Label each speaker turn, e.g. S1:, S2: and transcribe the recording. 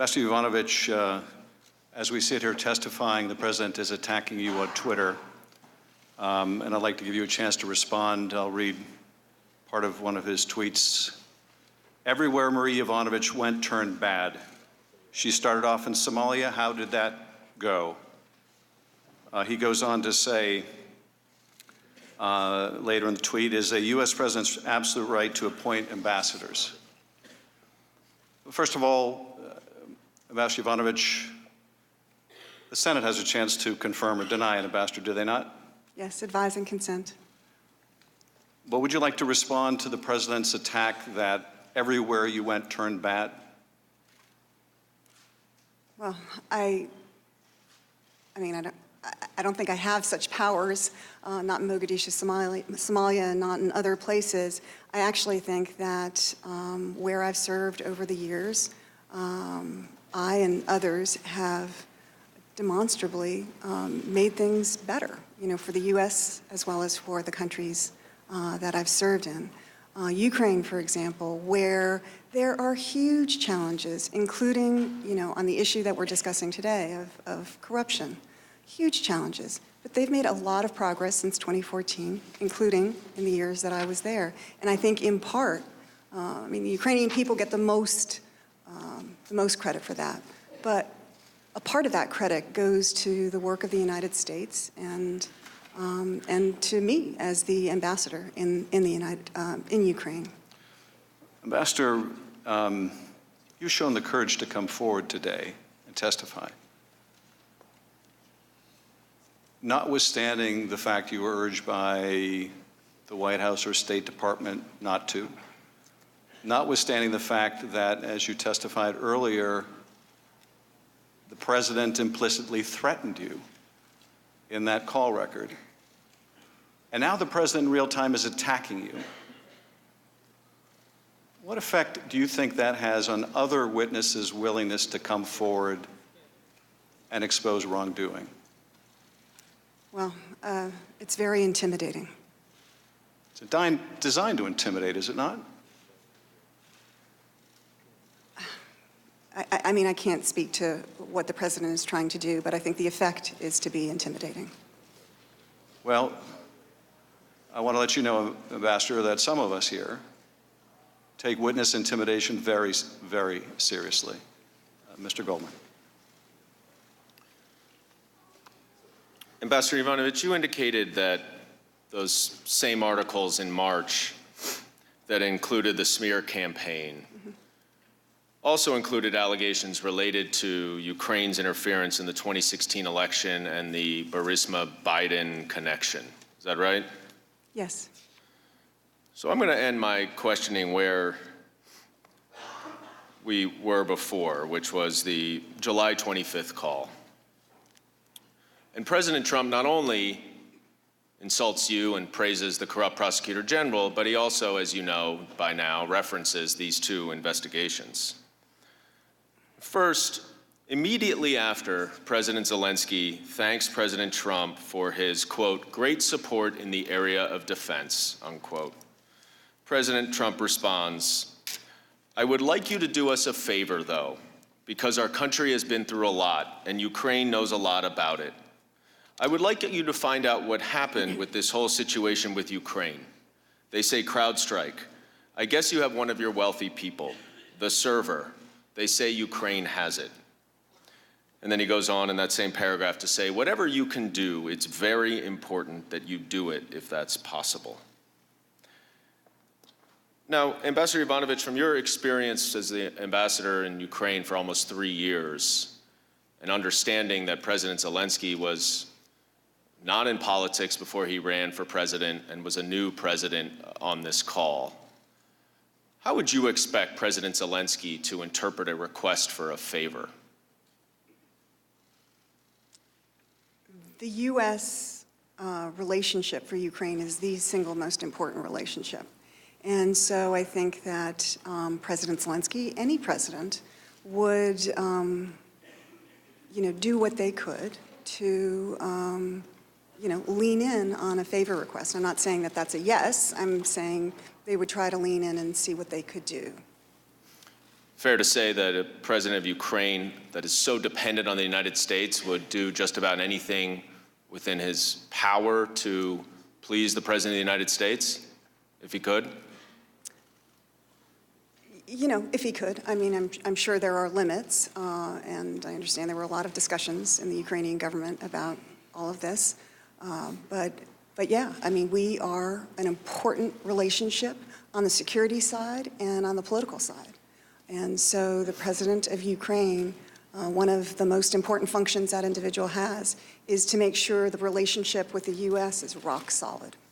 S1: Ambassador Yovanovitch, as we sit here testifying, the President is attacking you on Twitter, and I'd like to give you a chance to respond. I'll read part of one of his tweets. Everywhere Marie Yovanovitch went turned bad. She started off in Somalia. How did that go? He goes on to say, later in the tweet, is a U.S. president's absolute right to appoint ambassadors. First of all, Ambassador Yovanovitch, the Senate has a chance to confirm or deny an ambassador, do they not?
S2: Yes, advise and consent.
S1: But would you like to respond to the president's attack that everywhere you went turned bad?
S2: Well, I don't think I have such powers, not in Mogadishu, Somalia, and not in other places. I actually think that where I've served over the years, I and others have demonstrably made things better, for the U.S. as well as for the countries that I've served in. Ukraine, for example, where there are huge challenges, including, on the issue that we're discussing today of corruption. Huge challenges. But they've made a lot of progress since 2014, including in the years that I was there. And I think in part, the Ukrainian people get the most credit for that. But a part of that credit goes to the work of the United States and to me as the ambassador in Ukraine.
S1: Ambassador, you've shown the courage to come forward today and testify. Notwithstanding the fact you were urged by the White House or State Department not to, notwithstanding the fact that, as you testified earlier, the President implicitly threatened you in that call record, and now the President in real time is attacking you. What effect do you think that has on other witnesses' willingness to come forward and expose wrongdoing?
S2: Well, it's very intimidating.
S1: It's designed to intimidate, is it not?
S2: I can't speak to what the President is trying to do, but I think the effect is to be intimidating.
S1: Well, I want to let you know, Ambassador, that some of us here take witness intimidation very, very seriously. Mr. Goldman.
S3: Ambassador Yovanovitch, you indicated that those same articles in March that included the smear campaign also included allegations related to Ukraine's interference in the 2016 election and the Burisma-Biden connection. Is that right?
S2: Yes.
S3: So I'm going to end my questioning where we were before, which was the July 25th call. And President Trump not only insults you and praises the corrupt prosecutor general, but he also, as you know by now, references these two investigations. First, immediately after President Zelensky thanks President Trump for his, quote, great support in the area of defense, unquote, President Trump responds, I would like you to do us a favor, though, because our country has been through a lot and Ukraine knows a lot about it. I would like you to find out what happened with this whole situation with Ukraine. They say CrowdStrike. I guess you have one of your wealthy people, the server. They say Ukraine has it. And then he goes on in that same paragraph to say, whatever you can do, it's very important that you do it if that's possible. Now, Ambassador Yovanovitch, from your experience as the ambassador in Ukraine for almost 3 years, and understanding that President Zelensky was not in politics before he ran for president and was a new president on this call, how would you expect President Zelensky to interpret a request for a favor?
S2: The U.S. Relationship for Ukraine is the single most important relationship. And so I think that President Zelensky, any president, would do what they could to lean in on a favor request. I'm not saying that that's a yes. I'm saying they would try to lean in and see what they could do.
S3: fair to say that a president of Ukraine that is so dependent on the United States would do just about anything within his power to please the President of the United States, if he could?
S2: You know, if he could. I mean, I'm sure there are limits, and I understand there were a lot of discussions in the Ukrainian government about all of this. But yeah, I mean, we are an important relationship on the security side and on the political side. And so the president of Ukraine, one of the most important functions that individual has is to make sure the relationship with the U.S. is rock solid.